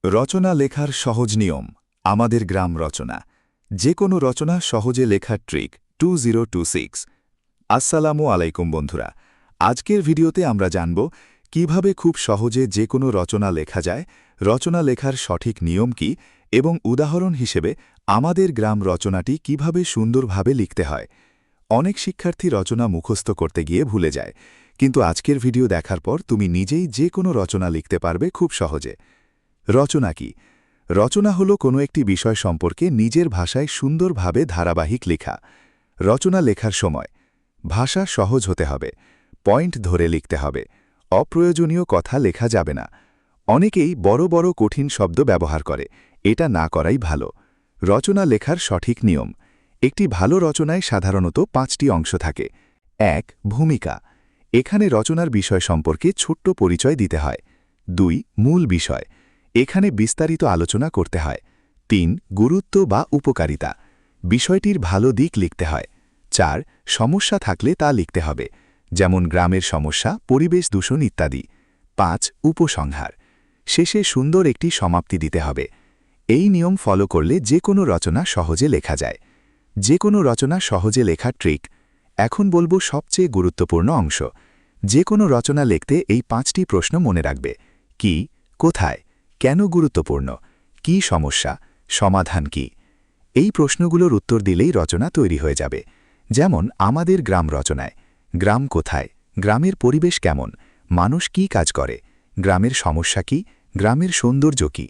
রচনা লেখার সহজ নিয়ম আমাদের গ্রাম রচনা যে কোনো রচনা সহজে লেখার ট্রিক 2026 আসসালামু আলাইকুম বন্ধুরা আজকের ভিডিওতে আমরা জানব কিভাবে খুব সহজে যে কোনো রচনা লেখা যায় রচনা লেখার সঠিক নিয়ম কি এবং উদাহরণ হিসেবে আমাদের গ্রাম রচনাটি কিভাবে সুন্দরভাবে লিখতে হয় অনেক শিক্ষার্থী রচনা মুখস্থ করতে গিয়ে ভুলে যায় কিন্তু আজকের ভিডিও দেখার পর তুমি নিজেই যে কোনো রচনা লিখতে পারবে খুব সহজে রচনা কি রচনা হলো কোনো একটি বিষয় সম্পর্কে নিজের ভাষায় সুন্দরভাবে ধারাবাহিক লেখা রচনা লেখার সময় ভাষা সহজ হতে হবে পয়েন্ট ধরে লিখতে হবে অপ্রয়োজনীয় কথা লেখা যাবে না অনেকেই বড় বড় কঠিন শব্দ ব্যবহার করে এটা না করাই ভালো রচনা লেখার সঠিক নিয়ম একটি ভালো রচনায় সাধারণত 5টি অংশ থাকে 1 ভূমিকা এখানে রচনার বিষয় সম্পর্কে ছোট্ট পরিচয় দিতে হয় 2 মূল বিষয় এখানে বিস্তারিত আলোচনা করতে হয় 3 গুরুত্ব বা উপকারিতা বিষয়টির ভালো দিক লিখতে হয় 4 সমস্যা থাকলে তা লিখতে হবে যেমন গ্রামের সমস্যা পরিবেশ দূষণ ইত্যাদি 5 উপসংহার শেষে সুন্দর একটি সমাপ্তি দিতে হবে এই নিয়ম ফলো করলে যে কোনো রচনা সহজে লেখা যায় যে কোনো রচনা সহজে লেখার ট্রিক এখন বলবো সবচেয়ে গুরুত্বপূর্ণ অংশ যে কোনো রচনা লিখতে এই 5টি প্রশ্ন মনে রাখবে কি কোথায় কেন গুরুত্বপূর্ণ কি সমস্যা সমাধান কি এই প্রশ্নগুলোর উত্তর দিলেই রচনা তৈরি হয়ে যাবে যেমন আমাদের গ্রাম রচনায় গ্রাম কোথায় গ্রামের পরিবেশ কেমন মানুষ কি কাজ করে গ্রামের সমস্যা কি গ্রামের সৌন্দর্য কি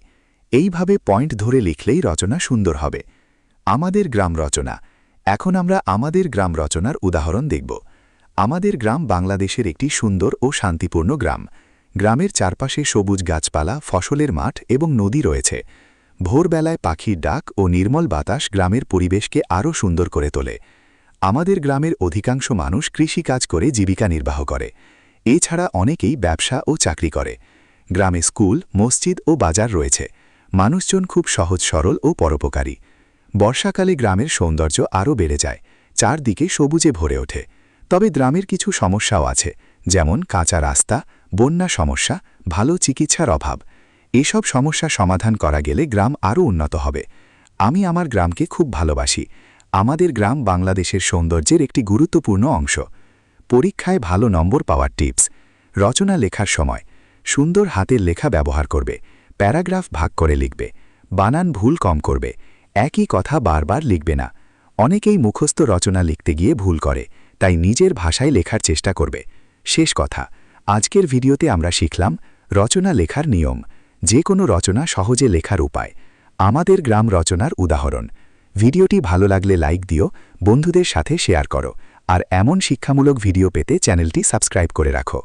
এইভাবে পয়েন্ট ধরে লিখলেই রচনা সুন্দর হবে আমাদের গ্রাম রচনা এখন আমরা আমাদের গ্রাম রচনার উদাহরণ দেখব আমাদের গ্রাম বাংলাদেশের একটি সুন্দর ও শান্তিপূর্ণ গ্রাম গ্রামের চারপাশে সবুজ গাছপালা ফসলের মাঠ এবং নদী রয়েছে ভোরবেলায় পাখির ডাক ও নির্মল বাতাস গ্রামের পরিবেশকে আরও সুন্দর করে তোলে আমাদের গ্রামের অধিকাংশ মানুষ কৃষিকাজ করে জীবিকা নির্বাহ করে এছাড়া অনেকেই ব্যবসা ও চাকরি করে গ্রামে স্কুল মসজিদ ও বাজার রয়েছে মানুষজন খুব সহজ সরল ও পরোপকারী বর্ষাকালে গ্রামের সৌন্দর্য আরও বেড়ে যায় চারদিকে সবুজে ভরে ওঠে তবে গ্রামের কিছু সমস্যাও আছে যেমন কাঁচা রাস্তা বন্যা সমস্যা ভালো চিকিৎসার অভাব এসব সমস্যা সমাধান করা গেলে গ্রাম আরও উন্নত হবে আমি আমার গ্রামকে খুব ভালোবাসি আমাদের গ্রাম বাংলাদেশের সৌন্দর্যের একটি গুরুত্বপূর্ণ অংশ পরীক্ষায় ভালো নম্বর পাওয়ার টিপস রচনা লেখার সময় সুন্দর হাতের লেখা ব্যবহার করবে প্যারাগ্রাফ ভাগ করে লিখবে বানান ভুল কম করবে একই কথা বারবার লিখবে না অনেকেই মুখস্থ রচনা লিখতে গিয়ে ভুল করে তাই নিজের ভাষায় লেখার চেষ্টা করবে শেষ কথা আজকের ভিডিওতে আমরা শিখলাম রচনা লেখার নিয়ম যে কোনো রচনা সহজে লেখার উপায় আমাদের গ্রাম রচনার উদাহরণ ভিডিওটি ভালো লাগলে লাইক দিও বন্ধুদের সাথে শেয়ার করো আর এমন শিক্ষামূলক ভিডিও পেতে চ্যানেলটি সাবস্ক্রাইব করে রাখো